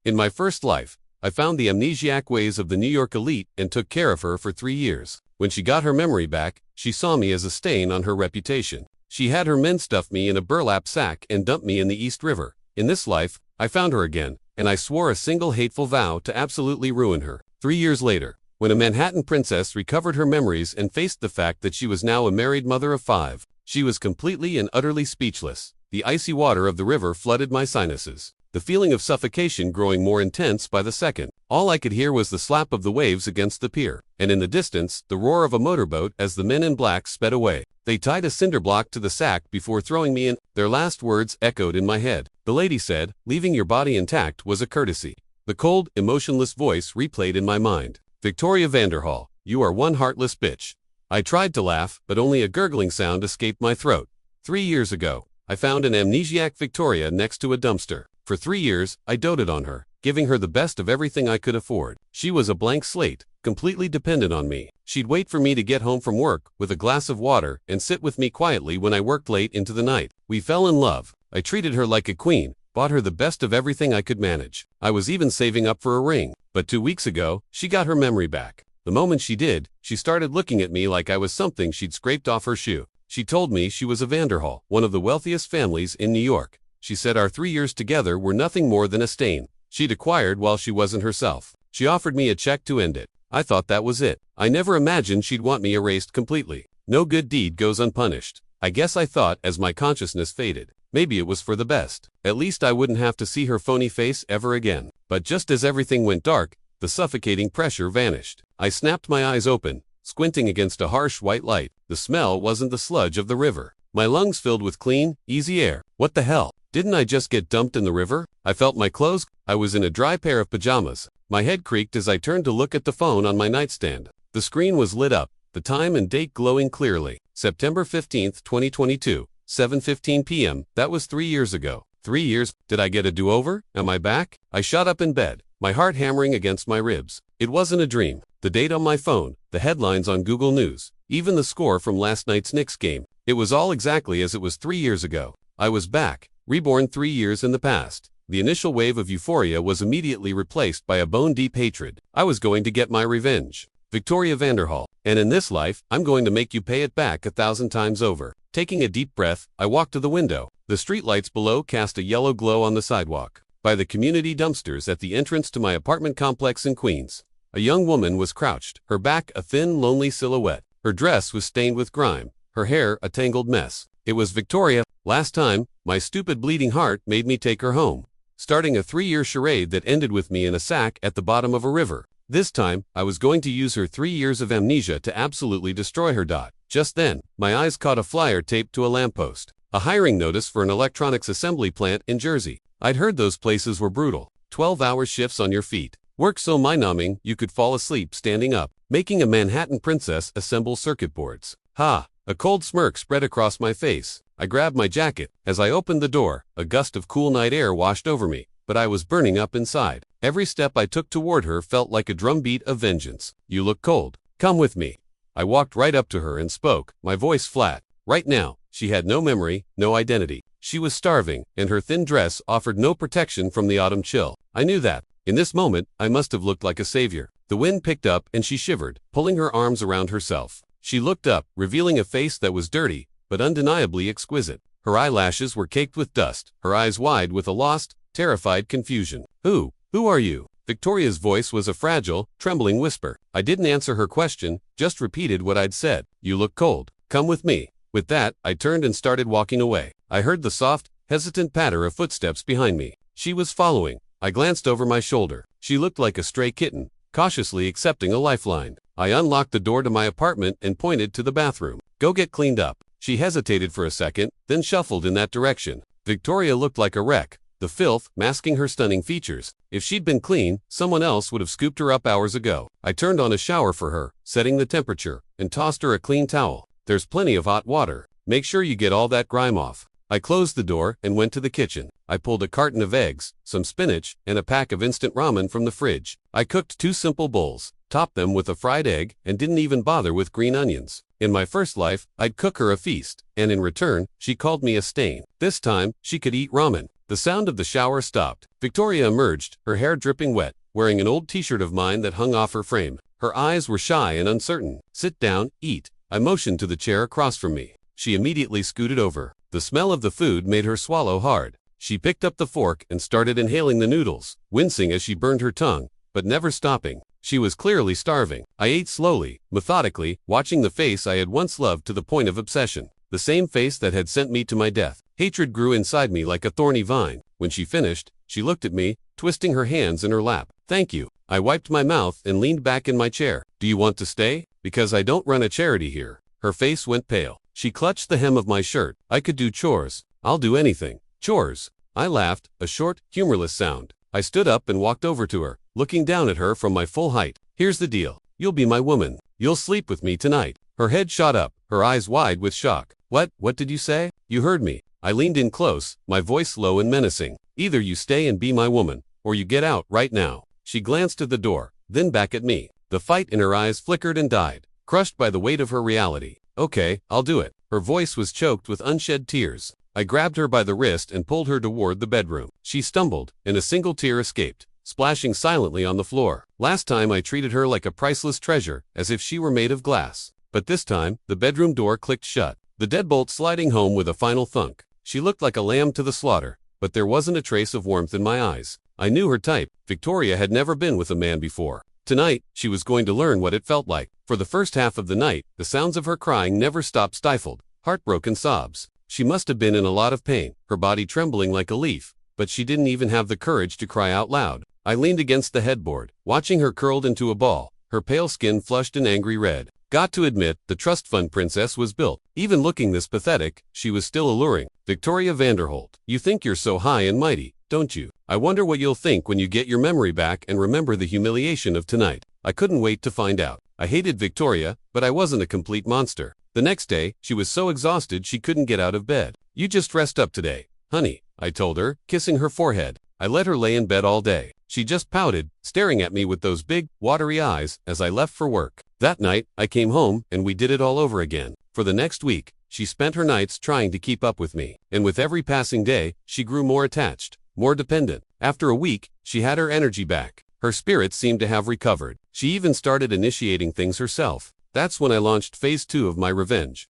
In my first life, I found the amnesiac ways of the New York elite and took care of her for 3 years. When she got her memory back, she saw me as a stain on her reputation. She had her men stuff me in a burlap sack and dump me in the East River. In this life, I found her again, and I swore a single hateful vow to absolutely ruin her. 3 years later, when a Manhattan princess recovered her memories and faced the fact that she was now a married mother of 5, she was completely and utterly speechless. The icy water of the river flooded my sinuses, the feeling of suffocation growing more intense by the second. All I could hear was the slap of the waves against the pier, and in the distance, the roar of a motorboat as the men in black sped away. They tied a cinder block to the sack before throwing me in. Their last words echoed in my head. The lady said, "Leaving your body intact was a courtesy." The cold, emotionless voice replayed in my mind. "Victoria Vanderhall, you are one heartless bitch." I tried to laugh, but only a gurgling sound escaped my throat. 3 years ago, I found an amnesiac Victoria next to a dumpster. For 3 years, I doted on her, giving her the best of everything I could afford. She was a blank slate, completely dependent on me. She'd wait for me to get home from work with a glass of water and sit with me quietly when I worked late into the night. We fell in love. I treated her like a queen, bought her the best of everything I could manage. I was even saving up for a ring. But 2 weeks ago, she got her memory back. The moment she did, she started looking at me like I was something she'd scraped off her shoe. She told me she was a Vanderhall, one of the wealthiest families in New York. She said our 3 years together were nothing more than a stain she'd acquired while she wasn't herself. She offered me a check to end it. I thought that was it. I never imagined she'd want me erased completely. No good deed goes unpunished. I guess I thought as my consciousness faded, maybe it was for the best. At least I wouldn't have to see her phony face ever again. But just as everything went dark, the suffocating pressure vanished. I snapped my eyes open, squinting against a harsh white light. The smell wasn't the sludge of the river. My lungs filled with clean, easy air. What the hell? Didn't I just get dumped in the river? I felt my clothes. I was in a dry pair of pajamas. My head creaked as I turned to look at the phone on my nightstand. The screen was lit up, the time and date glowing clearly. September 15th, 2022, 7:15 p.m. That was 3 years ago. 3 years? Did I get a do-over? Am I back? I shot up in bed, my heart hammering against my ribs. It wasn't a dream. The date on my phone, the headlines on Google News, even the score from last night's Knicks game. It was all exactly as it was 3 years ago. I was back, reborn 3 years in the past. The initial wave of euphoria was immediately replaced by a bone-deep hatred. I was going to get my revenge. Victoria Vanderhall, and in this life, I'm going to make you pay it back 1,000 times over. Taking a deep breath, I walked to the window. The streetlights below cast a yellow glow on the sidewalk. By the community dumpsters at the entrance to my apartment complex in Queens, a young woman was crouched, her back a thin, lonely silhouette. Her dress was stained with grime, her hair a tangled mess. It was Victoria. Last time, my stupid bleeding heart made me take her home, starting a 3-year charade that ended with me in a sack at the bottom of a river. This time, I was going to use her 3 years of amnesia to absolutely destroy her. Just then, my eyes caught a flyer taped to a lamppost, a hiring notice for an electronics assembly plant in Jersey. I'd heard those places were brutal, 12-hour shifts on your feet, work so mind-numbing you could fall asleep standing up, making a Manhattan princess assemble circuit boards. Ha! A cold smirk spread across my face. I grabbed my jacket. As I opened the door, a gust of cool night air washed over me, but I was burning up inside. Every step I took toward her felt like a drumbeat of vengeance. "You look cold. Come with me." I walked right up to her and spoke, my voice flat. Right now, she had no memory, no identity. She was starving, and her thin dress offered no protection from the autumn chill. I knew that. In this moment, I must have looked like a savior. The wind picked up and she shivered, pulling her arms around herself. She looked up, revealing a face that was dirty, but undeniably exquisite. Her eyelashes were caked with dust, her eyes wide with a lost, terrified confusion. Who are you?" Victoria's voice was a fragile, trembling whisper. I didn't answer her question, just repeated what I'd said. "You look cold. Come with me." With that, I turned and started walking away. I heard the soft, hesitant patter of footsteps behind me. She was following. I glanced over my shoulder. She looked like a stray kitten, cautiously accepting a lifeline. I unlocked the door to my apartment and pointed to the bathroom. "Go get cleaned up." She hesitated for a second, then shuffled in that direction. Victoria looked like a wreck, the filth masking her stunning features. If she'd been clean, someone else would have scooped her up hours ago. I turned on a shower for her, setting the temperature, and tossed her a clean towel. "There's plenty of hot water. Make sure you get all that grime off." I closed the door and went to the kitchen. I pulled a carton of eggs, some spinach, and a pack of instant ramen from the fridge. I cooked 2 simple bowls, topped them with a fried egg, and didn't even bother with green onions. In my first life, I'd cook her a feast, and in return, she called me a stain. This time, she could eat ramen. The sound of the shower stopped. Victoria emerged, her hair dripping wet, wearing an old t-shirt of mine that hung off her frame. Her eyes were shy and uncertain. "Sit down, eat." I motioned to the chair across from me. She immediately scooted over. The smell of the food made her swallow hard. She picked up the fork and started inhaling the noodles, wincing as she burned her tongue, but never stopping. She was clearly starving. I ate slowly, methodically, watching the face I had once loved to the point of obsession. The same face that had sent me to my death. Hatred grew inside me like a thorny vine. When she finished, she looked at me, twisting her hands in her lap. "Thank you." I wiped my mouth and leaned back in my chair. "Do you want to stay? Because I don't run a charity here." Her face went pale. She clutched the hem of my shirt. "I could do chores." "I'll do anything." "Chores?" I laughed, a short, humorless sound. I stood up and walked over to her, looking down at her from my full height. "Here's the deal. You'll be my woman. You'll sleep with me tonight." Her head shot up, her eyes wide with shock. What did you say?" "You heard me." I leaned in close, my voice low and menacing. "Either you stay and be my woman, or you get out right now." She glanced at the door, then back at me. The fight in her eyes flickered and died, crushed by the weight of her reality. "Okay, I'll do it." Her voice was choked with unshed tears. I grabbed her by the wrist and pulled her toward the bedroom. She stumbled, and a single tear escaped, splashing silently on the floor. Last time I treated her like a priceless treasure, as if she were made of glass. But this time, the bedroom door clicked shut, the deadbolt sliding home with a final thunk. She looked like a lamb to the slaughter, but there wasn't a trace of warmth in my eyes. I knew her type. Victoria had never been with a man before. Tonight, she was going to learn what it felt like. For the first half of the night, the sounds of her crying never stopped, stifled, heartbroken sobs. She must have been in a lot of pain, her body trembling like a leaf, but she didn't even have the courage to cry out loud. I leaned against the headboard, watching her curled into a ball, her pale skin flushed an angry red. Got to admit, the trust fund princess was built. Even looking this pathetic, she was still alluring. "Victoria Vanderholt, you think you're so high and mighty, don't you? I wonder what you'll think when you get your memory back and remember the humiliation of tonight." I couldn't wait to find out. I hated Victoria, but I wasn't a complete monster. The next day, she was so exhausted she couldn't get out of bed. "You just rest up today, honey," I told her, kissing her forehead. I let her lay in bed all day. She just pouted, staring at me with those big, watery eyes as I left for work. That night, I came home and we did it all over again. For the next week, she spent her nights trying to keep up with me. And with every passing day, she grew more attached, more dependent. After a week, she had her energy back. Her spirits seemed to have recovered. She even started initiating things herself. That's when I launched phase 2 of my revenge.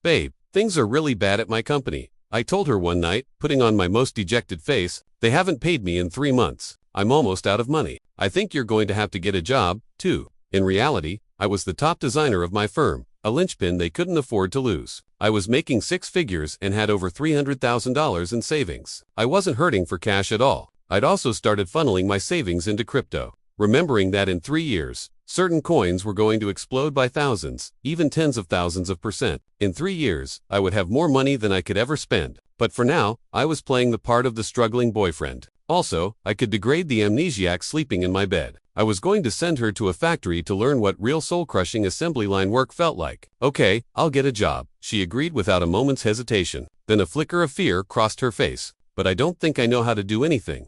"Babe, things are really bad at my company," I told her one night, putting on my most dejected face. "They haven't paid me in 3 months. I'm almost out of money. I think you're going to have to get a job, too." In reality, I was the top designer of my firm, a linchpin they couldn't afford to lose. I was making 6 figures and had over $300,000 in savings. I wasn't hurting for cash at all. I'd also started funneling my savings into crypto, remembering that in 3 years, certain coins were going to explode by thousands, even tens of thousands of %. In 3 years, I would have more money than I could ever spend. But for now, I was playing the part of the struggling boyfriend. Also, I could degrade the amnesiac sleeping in my bed. I was going to send her to a factory to learn what real soul-crushing assembly line work felt like. "Okay, I'll get a job," she agreed without a moment's hesitation. Then a flicker of fear crossed her face. "But I don't think I know how to do anything."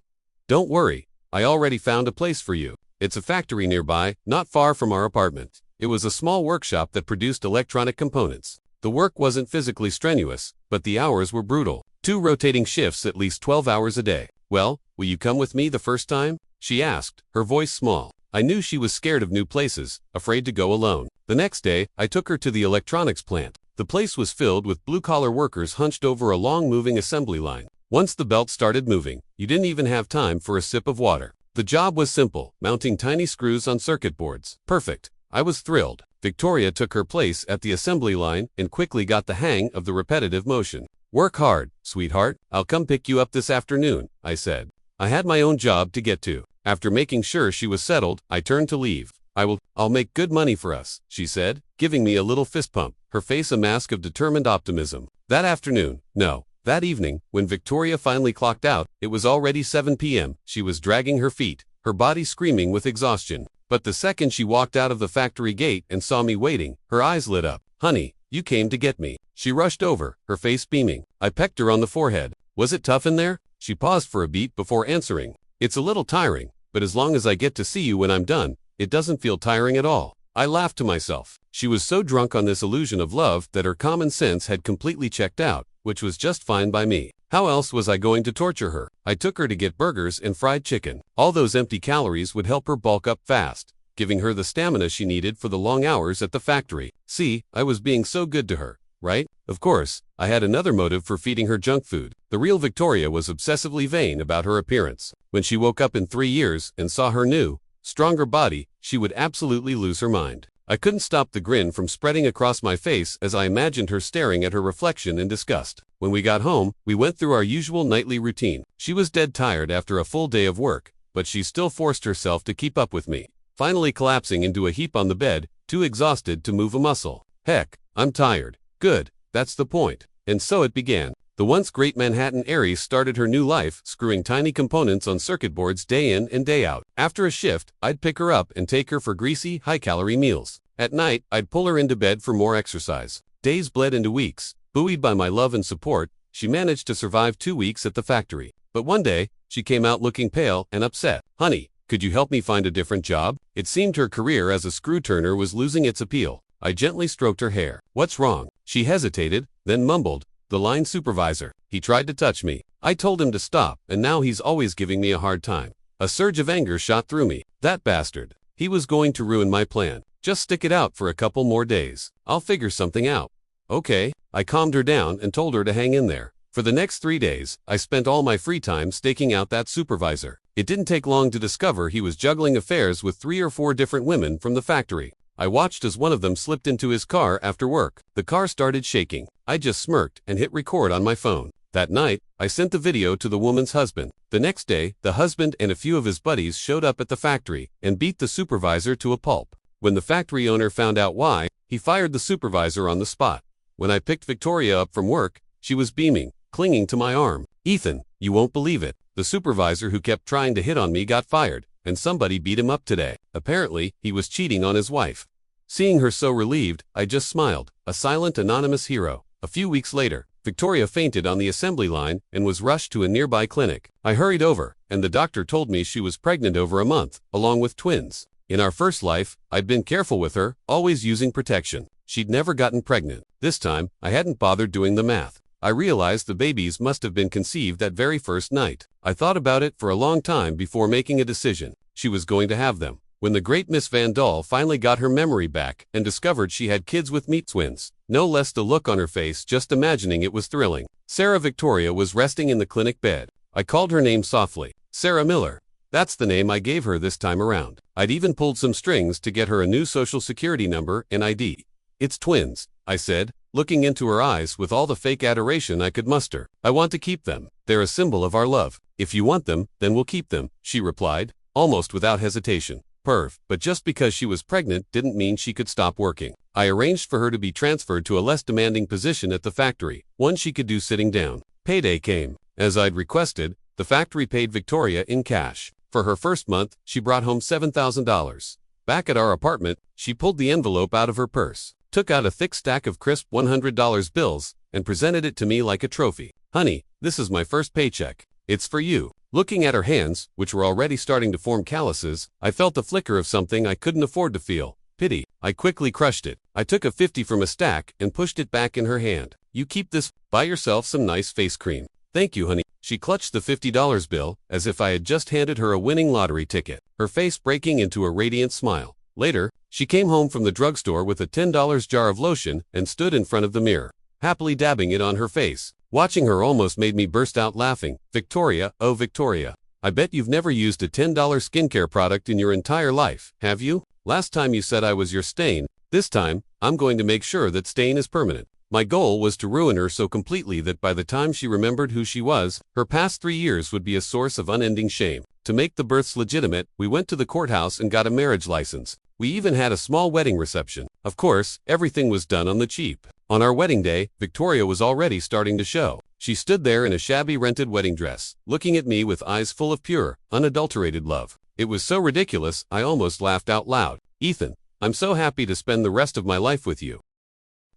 "Don't worry, I already found a place for you. It's a factory nearby, not far from our apartment." It was a small workshop that produced electronic components. The work wasn't physically strenuous, but the hours were brutal. 2 rotating shifts at least 12 hours a day. "Well, will you come with me the first time?" she asked, her voice small. I knew she was scared of new places, afraid to go alone. The next day, I took her to the electronics plant. The place was filled with blue-collar workers hunched over a long moving assembly line. Once the belt started moving, you didn't even have time for a sip of water. The job was simple, mounting tiny screws on circuit boards. Perfect. I was thrilled. Victoria took her place at the assembly line and quickly got the hang of the repetitive motion. "Work hard, sweetheart. I'll come pick you up this afternoon," I said. I had my own job to get to. After making sure she was settled, I turned to leave. I'll make good money for us," she said, giving me a little fist pump, her face a mask of determined optimism. That evening, when Victoria finally clocked out, it was already 7 p.m. She was dragging her feet, her body screaming with exhaustion. But the second she walked out of the factory gate and saw me waiting, her eyes lit up. "Honey, you came to get me." She rushed over, her face beaming. I pecked her on the forehead. "Was it tough in there?" She paused for a beat before answering. "It's a little tiring, but as long as I get to see you when I'm done, it doesn't feel tiring at all." I laughed to myself. She was so drunk on this illusion of love that her common sense had completely checked out, which was just fine by me. How else was I going to torture her? I took her to get burgers and fried chicken. All those empty calories would help her bulk up fast, giving her the stamina she needed for the long hours at the factory. See, I was being so good to her, right? Of course, I had another motive for feeding her junk food. The real Victoria was obsessively vain about her appearance. When she woke up in 3 years and saw her new, stronger body, she would absolutely lose her mind. I couldn't stop the grin from spreading across my face as I imagined her staring at her reflection in disgust. When we got home, we went through our usual nightly routine. She was dead tired after a full day of work, but she still forced herself to keep up with me, finally collapsing into a heap on the bed, too exhausted to move a muscle. Heck, I'm tired. Good, that's the point. And so it began. The once great Manhattan Aries started her new life, screwing tiny components on circuit boards day in and day out. After a shift, I'd pick her up and take her for greasy, high-calorie meals. At night, I'd pull her into bed for more exercise. Days bled into weeks. Buoyed by my love and support, she managed to survive 2 weeks at the factory. But one day, she came out looking pale and upset. "Honey, could you help me find a different job?" It seemed her career as a screw-turner was losing its appeal. I gently stroked her hair. "What's wrong?" She hesitated, then mumbled, "The line supervisor. He tried to touch me. I told him to stop, and now he's always giving me a hard time." A surge of anger shot through me. That bastard. He was going to ruin my plan. Just stick it out for a couple more days. I'll figure something out. Okay. I calmed her down and told her to hang in there. For the next 3 days, I spent all my free time staking out that supervisor. It didn't take long to discover he was juggling affairs with 3 or 4 different women from the factory. I watched as one of them slipped into his car after work. The car started shaking. I just smirked and hit record on my phone. That night, I sent the video to the woman's husband. The next day, the husband and a few of his buddies showed up at the factory and beat the supervisor to a pulp. When the factory owner found out why, he fired the supervisor on the spot. When I picked Victoria up from work, she was beaming, clinging to my arm. "Ethan, you won't believe it. The supervisor who kept trying to hit on me got fired, and somebody beat him up today. Apparently, he was cheating on his wife." Seeing her so relieved, I just smiled. A silent, anonymous hero. A few weeks later, Victoria fainted on the assembly line and was rushed to a nearby clinic. I hurried over, and the doctor told me she was pregnant over a month, along with twins. In our first life, I'd been careful with her, always using protection. She'd never gotten pregnant. This time, I hadn't bothered doing the math. I realized the babies must have been conceived that very first night. I thought about it for a long time before making a decision. She was going to have them. When the great Miss Van Dahl finally got her memory back and discovered she had kids with meat twins, no less the look on her face just imagining it was thrilling. Sarah Victoria was resting in the clinic bed. I called her name softly. Sarah Miller. That's the name I gave her this time around. I'd even pulled some strings to get her a new social security number and ID. "It's twins," I said, looking into her eyes with all the fake adoration I could muster. "I want to keep them. They're a symbol of our love. If you want them, then we'll keep them," she replied, almost without hesitation. Perv, but just because she was pregnant didn't mean she could stop working. I arranged for her to be transferred to a less demanding position at the factory, one she could do sitting down. Payday came. As I'd requested, the factory paid Victoria in cash. For her first month, she brought home $7,000. Back at our apartment, she pulled the envelope out of her purse, took out a thick stack of crisp $100 bills, and presented it to me like a trophy. "Honey, this is my first paycheck. It's for you." Looking at her hands, which were already starting to form calluses, I felt the flicker of something I couldn't afford to feel. Pity. I quickly crushed it. I took a 50 from a stack and pushed it back in her hand. "You keep this. Buy yourself some nice face cream." "Thank you, honey." She clutched the $50 bill as if I had just handed her a winning lottery ticket, her face breaking into a radiant smile. Later, she came home from the drugstore with a $10 jar of lotion and stood in front of the mirror, happily dabbing it on her face. Watching her almost made me burst out laughing. "Victoria, oh Victoria, I bet you've never used a $10 skincare product in your entire life, have you? Last time you said I was your stain. This time, I'm going to make sure that stain is permanent." My goal was to ruin her so completely that by the time she remembered who she was, her past 3 years would be a source of unending shame. To make the births legitimate, we went to the courthouse and got a marriage license. We even had a small wedding reception. Of course, everything was done on the cheap. On our wedding day, Victoria was already starting to show. She stood there in a shabby rented wedding dress, looking at me with eyes full of pure, unadulterated love. It was so ridiculous, I almost laughed out loud. "Ethan, I'm so happy to spend the rest of my life with you.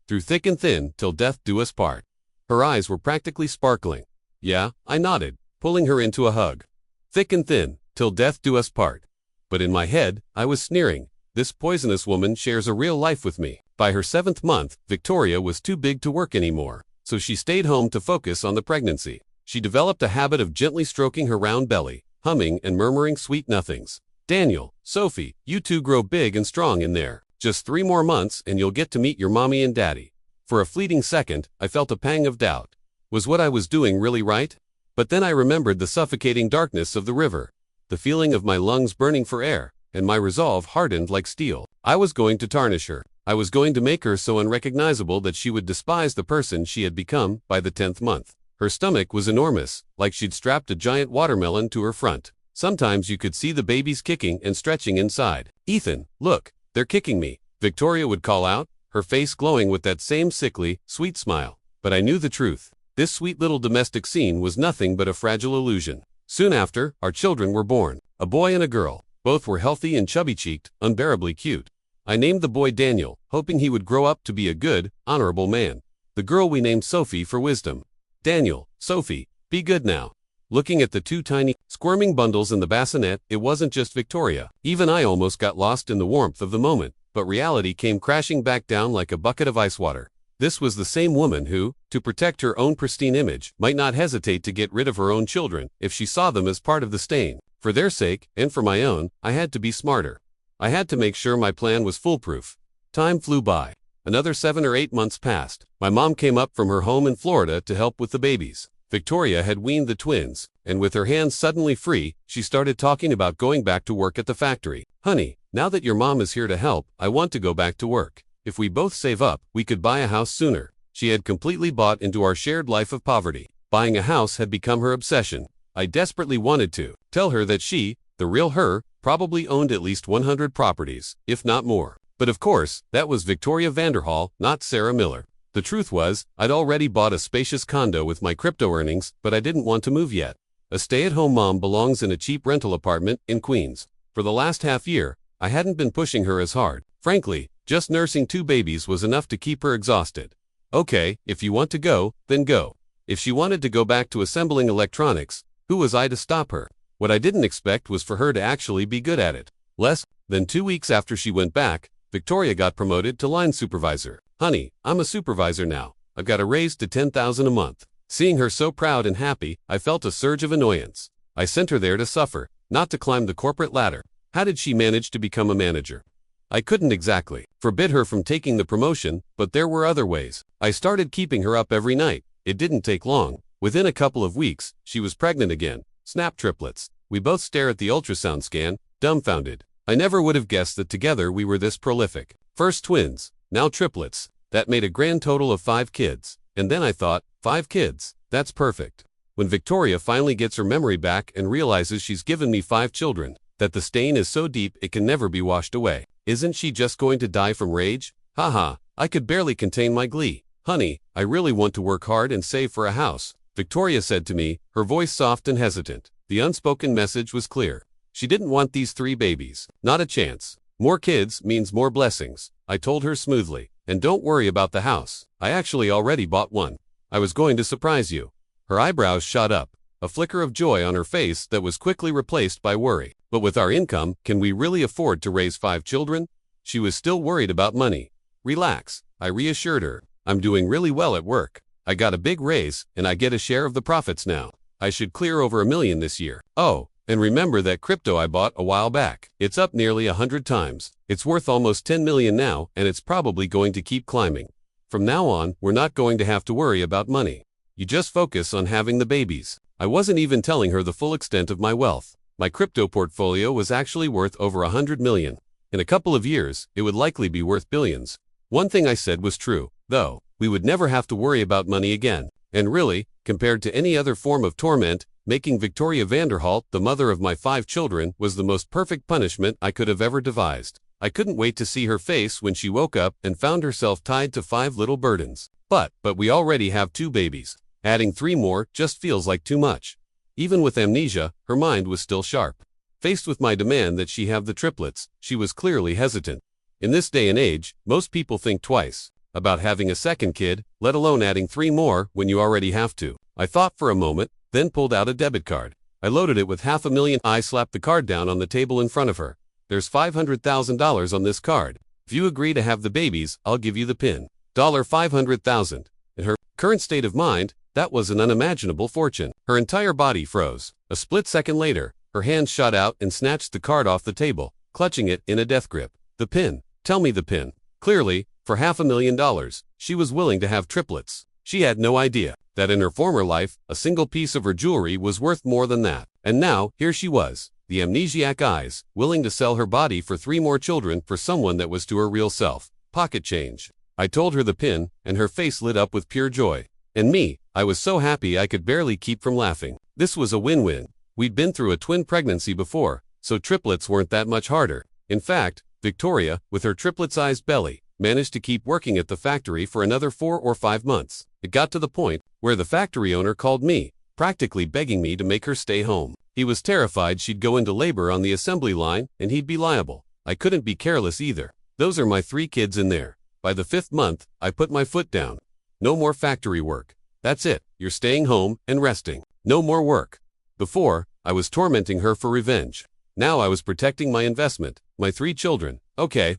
Through thick and thin, till death do us part." Her eyes were practically sparkling. "Yeah," I nodded, pulling her into a hug. Thick and thin, till death do us part. But in my head, I was sneering. This poisonous woman shares a real life with me. By her 7th month, Victoria was too big to work anymore, so she stayed home to focus on the pregnancy. she developed a habit of gently stroking her round belly, humming and murmuring sweet nothings. Daniel, Sophie, you two grow big and strong in there. Just 3 more months and you'll get to meet your mommy and daddy. For a fleeting second, I felt a pang of doubt. Was what I was doing really right? But then I remembered the suffocating darkness of the river, the feeling of my lungs burning for air, and my resolve hardened like steel. I was going to tarnish her. I was going to make her so unrecognizable that she would despise the person she had become by the 10th month. Her stomach was enormous, like she'd strapped a giant watermelon to her front. Sometimes you could see the babies kicking and stretching inside. Ethan, look, they're kicking me, Victoria would call out, her face glowing with that same sickly, sweet smile. But I knew the truth. This sweet little domestic scene was nothing but a fragile illusion. Soon after, our children were born, a boy and a girl. Both were healthy and chubby-cheeked, unbearably cute. I named the boy Daniel, hoping he would grow up to be a good, honorable man. The girl we named Sophie for wisdom. Daniel, Sophie, be good now. Looking at the 2 tiny, squirming bundles in the bassinet, it wasn't just Victoria. Even I almost got lost in the warmth of the moment, but reality came crashing back down like a bucket of ice water. This was the same woman who, to protect her own pristine image, might not hesitate to get rid of her own children if she saw them as part of the stain. For their sake, and for my own, I had to be smarter. I had to make sure my plan was foolproof. Time flew by. Another 7 or 8 months passed. My mom came up from her home in Florida to help with the babies. Victoria had weaned the twins, and with her hands suddenly free, she started talking about going back to work at the factory. Honey, now that your mom is here to help, I want to go back to work. If we both save up, we could buy a house sooner. She had completely bought into our shared life of poverty. Buying a house had become her obsession. I desperately wanted to tell her that she, the real her, probably owned at least 100 properties, if not more. But of course, that was Victoria Vanderhall, not Sarah Miller. The truth was, I'd already bought a spacious condo with my crypto earnings, but I didn't want to move yet. A stay-at-home mom belongs in a cheap rental apartment in Queens. For the last half year, I hadn't been pushing her as hard. Frankly, just nursing 2 babies was enough to keep her exhausted. Okay, if you want to go, then go. If she wanted to go back to assembling electronics, who was I to stop her? What I didn't expect was for her to actually be good at it. Less than 2 weeks after she went back, Victoria got promoted to line supervisor. Honey, I'm a supervisor now. I've got a raise to $10,000 a month. Seeing her so proud and happy, I felt a surge of annoyance. I sent her there to suffer, not to climb the corporate ladder. How did she manage to become a manager? I couldn't exactly forbid her from taking the promotion, but there were other ways. I started keeping her up every night. It didn't take long. Within a couple of weeks, she was pregnant again. Snap triplets. We both stare at the ultrasound scan, dumbfounded. I never would have guessed that together we were this prolific. First twins, now triplets. That made a grand total of 5 kids. And then I thought, 5 kids, that's perfect. When Victoria finally gets her memory back and realizes she's given me 5 children, that the stain is so deep it can never be washed away. Isn't she just going to die from rage? Haha, I could barely contain my glee. Honey, I really want to work hard and save for a house, Victoria said to me, her voice soft and hesitant. The unspoken message was clear. She didn't want these 3 babies. Not a chance. More kids means more blessings, I told her smoothly. And don't worry about the house. I actually already bought one. I was going to surprise you. Her eyebrows shot up, a flicker of joy on her face that was quickly replaced by worry. But with our income, can we really afford to raise 5 children? She was still worried about money. Relax, I reassured her. I'm doing really well at work. I got a big raise, and I get a share of the profits now. I should clear over $1 million this year. Oh, and remember that crypto I bought a while back. It's up nearly 100 times. It's worth almost $10 million now, and it's probably going to keep climbing. From now on, we're not going to have to worry about money. You just focus on having the babies. I wasn't even telling her the full extent of my wealth. My crypto portfolio was actually worth over 100 million. In a couple of years, it would likely be worth billions. One thing I said was true, though. We would never have to worry about money again. And really, compared to any other form of torment, making Victoria Vanderhall the mother of my 5 children was the most perfect punishment I could have ever devised. I couldn't wait to see her face when she woke up and found herself tied to 5 little burdens. But we already have 2 babies. Adding 3 more just feels like too much. Even with amnesia, her mind was still sharp. Faced with my demand that she have the triplets, she was clearly hesitant. In this day and age, most people think twice about having a second kid, let alone adding 3 more when you already have to. I thought for a moment, then pulled out a debit card. I loaded it with $500,000. I slapped the card down on the table in front of her. There's $500,000 on this card. If you agree to have the babies, I'll give you the PIN. $500,000. In her current state of mind, That was an unimaginable fortune. Her entire body froze. A split second later, her hand shot out and snatched the card off the table, clutching it in a death grip. The pin. Tell me the pin. Clearly, for $500,000, she was willing to have triplets. She had no idea that in her former life, a single piece of her jewelry was worth more than that. And now, here she was, the amnesiac eyes, willing to sell her body for 3 more children for someone that was to her real self. Pocket change. I told her the pin, and her face lit up with pure joy. And me, I was so happy I could barely keep from laughing. This was a win-win. We'd been through a twin pregnancy before, so triplets weren't that much harder. In fact, Victoria, with her triplet-sized belly, managed to keep working at the factory for another 4 or 5 months. It got to the point where the factory owner called me, practically begging me to make her stay home. He was terrified she'd go into labor on the assembly line and he'd be liable. I couldn't be careless either. Those are my 3 kids in there. By the 5th month, I put my foot down. No more factory work. That's it. You're staying home and resting. No more work. Before, I was tormenting her for revenge. Now I was protecting my investment, my 3 children. Okay,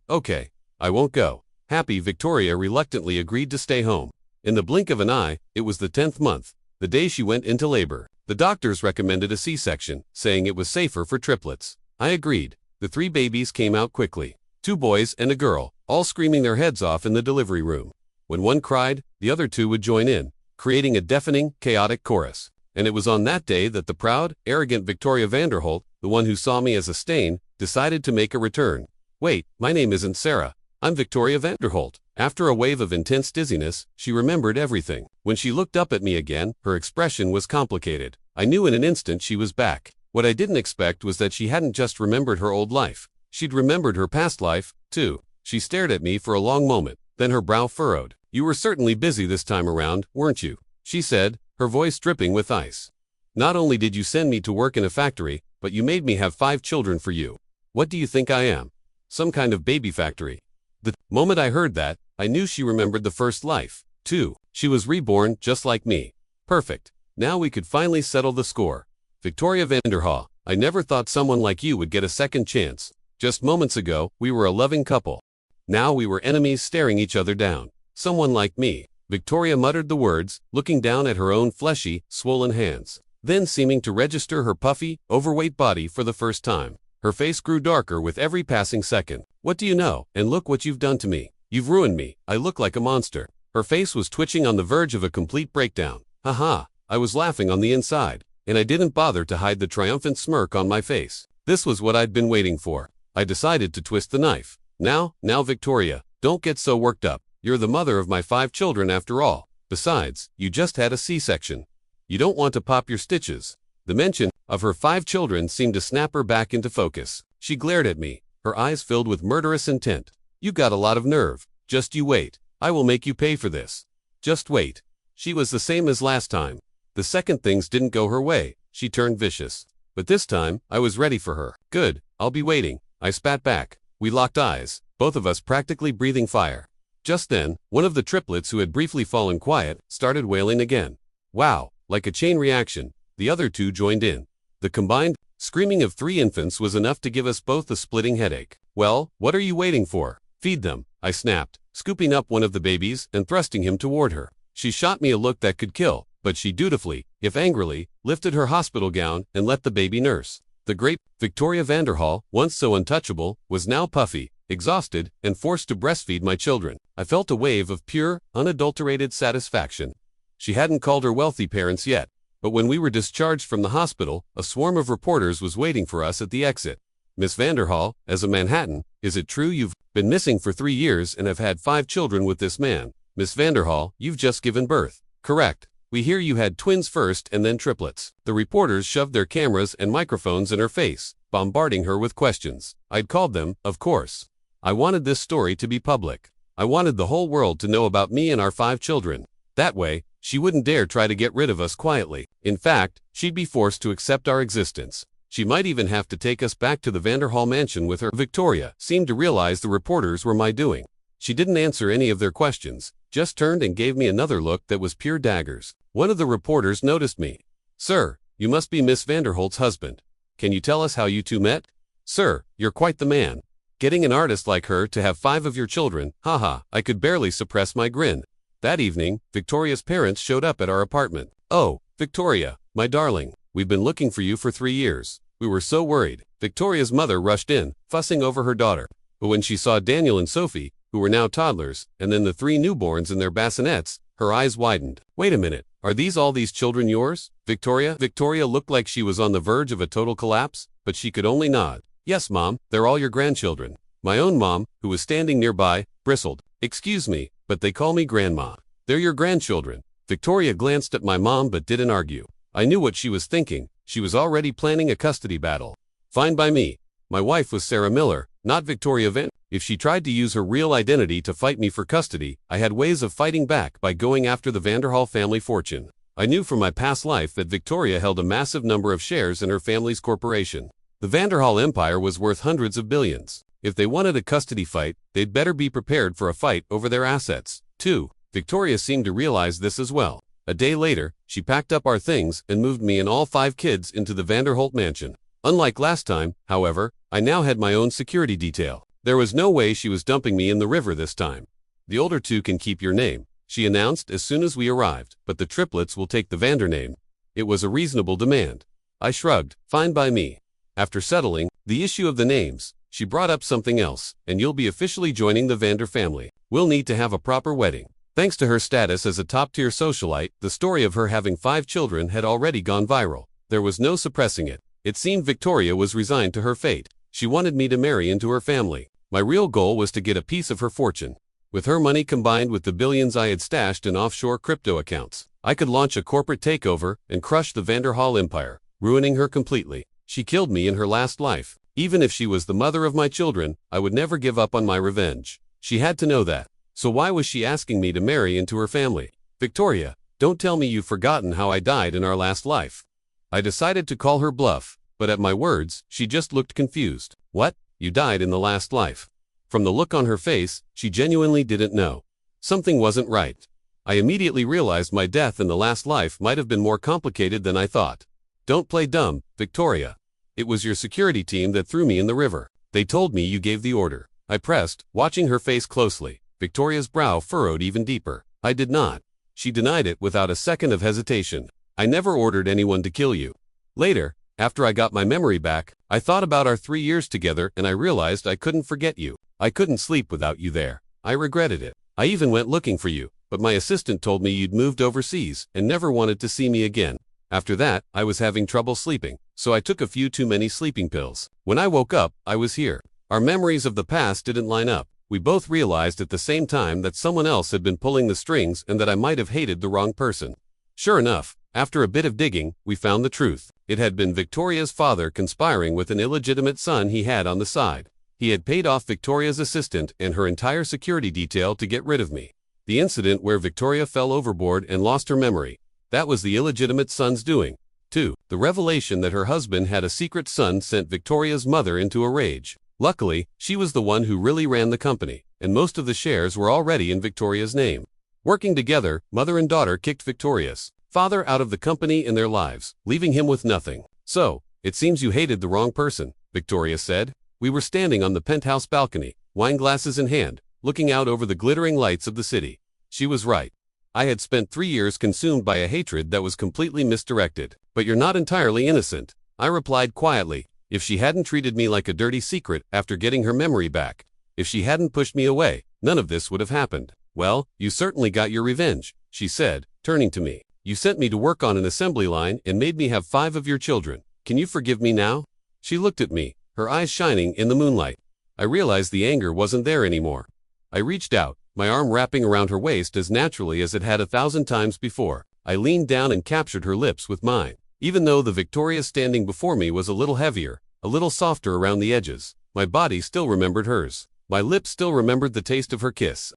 I won't go. Happy Victoria reluctantly agreed to stay home. In the blink of an eye, it was the 10th month, the day she went into labor. The doctors recommended a C-section, saying it was safer for triplets. I agreed. The 3 babies came out quickly. 2 boys and a girl, all screaming their heads off in the delivery room. When one cried, the other 2 would join in, creating a deafening, chaotic chorus. And it was on that day that the proud, arrogant Victoria Vanderholt, the one who saw me as a stain, decided to make a return. Wait, my name isn't Sarah. I'm Victoria Vanderholt. After a wave of intense dizziness, she remembered everything. When she looked up at me again, her expression was complicated. I knew in an instant she was back. What I didn't expect was that she hadn't just remembered her old life. She'd remembered her past life, too. She stared at me for a long moment, then her brow furrowed. You were certainly busy this time around, weren't you? She said, her voice dripping with ice. Not only did you send me to work in a factory, but you made me have 5 children for you. What do you think I am? Some kind of baby factory? The moment I heard that, I knew she remembered the first life, too. She was reborn just like me. Perfect. Now we could finally settle the score. Victoria Vanderhaal, I never thought someone like you would get a second chance. Just moments ago, we were a loving couple. Now we were enemies staring each other down. Someone like me. Victoria muttered the words, looking down at her own fleshy, swollen hands. Then seeming to register her puffy, overweight body for the first time. Her face grew darker with every passing second. What do you know? And look what you've done to me. You've ruined me. I look like a monster. Her face was twitching on the verge of a complete breakdown. Haha, I was laughing on the inside, and I didn't bother to hide the triumphant smirk on my face. This was what I'd been waiting for. I decided to twist the knife. Now Victoria, don't get so worked up. You're the mother of my 5 children after all. Besides, you just had a C-section. You don't want to pop your stitches. The mention of her 5 children seemed to snap her back into focus. She glared at me, her eyes filled with murderous intent. You got a lot of nerve. Just you wait. I will make you pay for this. Just wait. She was the same as last time. The second things didn't go her way, she turned vicious. But this time, I was ready for her. Good, I'll be waiting. I spat back. We locked eyes, both of us practically breathing fire. Just then, one of the triplets who had briefly fallen quiet started wailing again. Wow, like a chain reaction, the other 2 joined in. The combined screaming of 3 infants was enough to give us both a splitting headache. Well, what are you waiting for? Feed them, I snapped, scooping up one of the babies and thrusting him toward her. She shot me a look that could kill, but she dutifully, if angrily, lifted her hospital gown and let the baby nurse. The great Victoria Vanderhaal, once so untouchable, was now puffy, exhausted, and forced to breastfeed my children. I felt a wave of pure, unadulterated satisfaction. She hadn't called her wealthy parents yet, but when we were discharged from the hospital, a swarm of reporters was waiting for us at the exit. Miss Vanderhaal, as a Manhattan, is it true you've been missing for 3 years and have had 5 children with this man? Miss Vanderhaal, you've just given birth. Correct. We hear you had twins first and then triplets. The reporters shoved their cameras and microphones in her face, bombarding her with questions. I'd called them, of course. I wanted this story to be public. I wanted the whole world to know about me and our 5 children. That way, she wouldn't dare try to get rid of us quietly. In fact, she'd be forced to accept our existence. She might even have to take us back to the Vanderhaal mansion with her. Victoria seemed to realize the reporters were my doing. She didn't answer any of their questions, just turned and gave me another look that was pure daggers. One of the reporters noticed me. Sir, you must be Miss Vanderholt's husband. Can you tell us how you 2 met? Sir, you're quite the man. Getting an artist like her to have 5 of your children, haha, I could barely suppress my grin. That evening, Victoria's parents showed up at our apartment. "Oh, Victoria, my darling, we've been looking for you for 3 years. We were so worried." Victoria's mother rushed in, fussing over her daughter. But when she saw Daniel and Sophie, who were now toddlers, and then the 3 newborns in their bassinets, her eyes widened. "Wait a minute, are all these children yours, Victoria?" Victoria looked like she was on the verge of a total collapse, but she could only nod. "Yes, Mom, they're all your grandchildren." My own mom, who was standing nearby, bristled. "Excuse me, but they call me Grandma. They're your grandchildren." Victoria glanced at my mom but didn't argue. I knew what she was thinking. She was already planning a custody battle. Fine by me. My wife was Sarah Miller, not Victoria Vint. If she tried to use her real identity to fight me for custody, I had ways of fighting back by going after the Vanderhall family fortune. I knew from my past life that Victoria held a massive number of shares in her family's corporation. The Vanderhall empire was worth hundreds of billions. If they wanted a custody fight, they'd better be prepared for a fight over their assets, too. Victoria seemed to realize this as well. A day later, she packed up our things and moved me and all 5 kids into the Vanderholt mansion. Unlike last time, however, I now had my own security detail. There was no way she was dumping me in the river this time. "The older 2 can keep your name," she announced as soon as we arrived, "but the triplets will take the Vander name." It was a reasonable demand. I shrugged. Fine by me. After settling the issue of the names, she brought up something else, "And you'll be officially joining the Vander family. We'll need to have a proper wedding." Thanks to her status as a top-tier socialite, the story of her having 5 children had already gone viral. There was no suppressing it. It seemed Victoria was resigned to her fate. She wanted me to marry into her family. My real goal was to get a piece of her fortune. With her money combined with the billions I had stashed in offshore crypto accounts, I could launch a corporate takeover and crush the Vanderhall empire, ruining her completely. She killed me in her last life. Even if she was the mother of my children, I would never give up on my revenge. She had to know that. So why was she asking me to marry into her family? "Victoria, don't tell me you've forgotten how I died in our last life." I decided to call her bluff, but at my words, she just looked confused. "What? You died in the last life?" From the look on her face, she genuinely didn't know. Something wasn't right. I immediately realized my death in the last life might have been more complicated than I thought. "Don't play dumb, Victoria. It was your security team that threw me in the river. They told me you gave the order." I pressed, watching her face closely. Victoria's brow furrowed even deeper. "I did not." She denied it without a second of hesitation. "I never ordered anyone to kill you." Later, after I got my memory back, I thought about our 3 years together and I realized I couldn't forget you. I couldn't sleep without you there. I regretted it. I even went looking for you, but my assistant told me you'd moved overseas and never wanted to see me again. After that, I was having trouble sleeping, so I took a few too many sleeping pills. When I woke up, I was here. Our memories of the past didn't line up. We both realized at the same time that someone else had been pulling the strings and that I might have hated the wrong person. Sure enough, after a bit of digging, we found the truth. It had been Victoria's father conspiring with an illegitimate son he had on the side. He had paid off Victoria's assistant and her entire security detail to get rid of me. The incident where Victoria fell overboard and lost her memory, that was the illegitimate son's doing. 2. The revelation that her husband had a secret son sent Victoria's mother into a rage. Luckily, she was the one who really ran the company, and most of the shares were already in Victoria's name. Working together, mother and daughter kicked Victoria's father out of the company and their lives, leaving him with nothing. "So, it seems you hated the wrong person," Victoria said. We were standing on the penthouse balcony, wine glasses in hand, looking out over the glittering lights of the city. She was right. I had spent 3 years consumed by a hatred that was completely misdirected. "But you're not entirely innocent," I replied quietly. If she hadn't treated me like a dirty secret after getting her memory back, if she hadn't pushed me away, none of this would have happened. "Well, you certainly got your revenge," she said, turning to me. "You sent me to work on an assembly line and made me have 5 of your children. Can you forgive me now?" She looked at me, her eyes shining in the moonlight. I realized the anger wasn't there anymore. I reached out, my arm wrapping around her waist as naturally as it had 1,000 times before. I leaned down and captured her lips with mine. Even though the Victoria standing before me was a little heavier, a little softer around the edges, my body still remembered hers. My lips still remembered the taste of her kiss.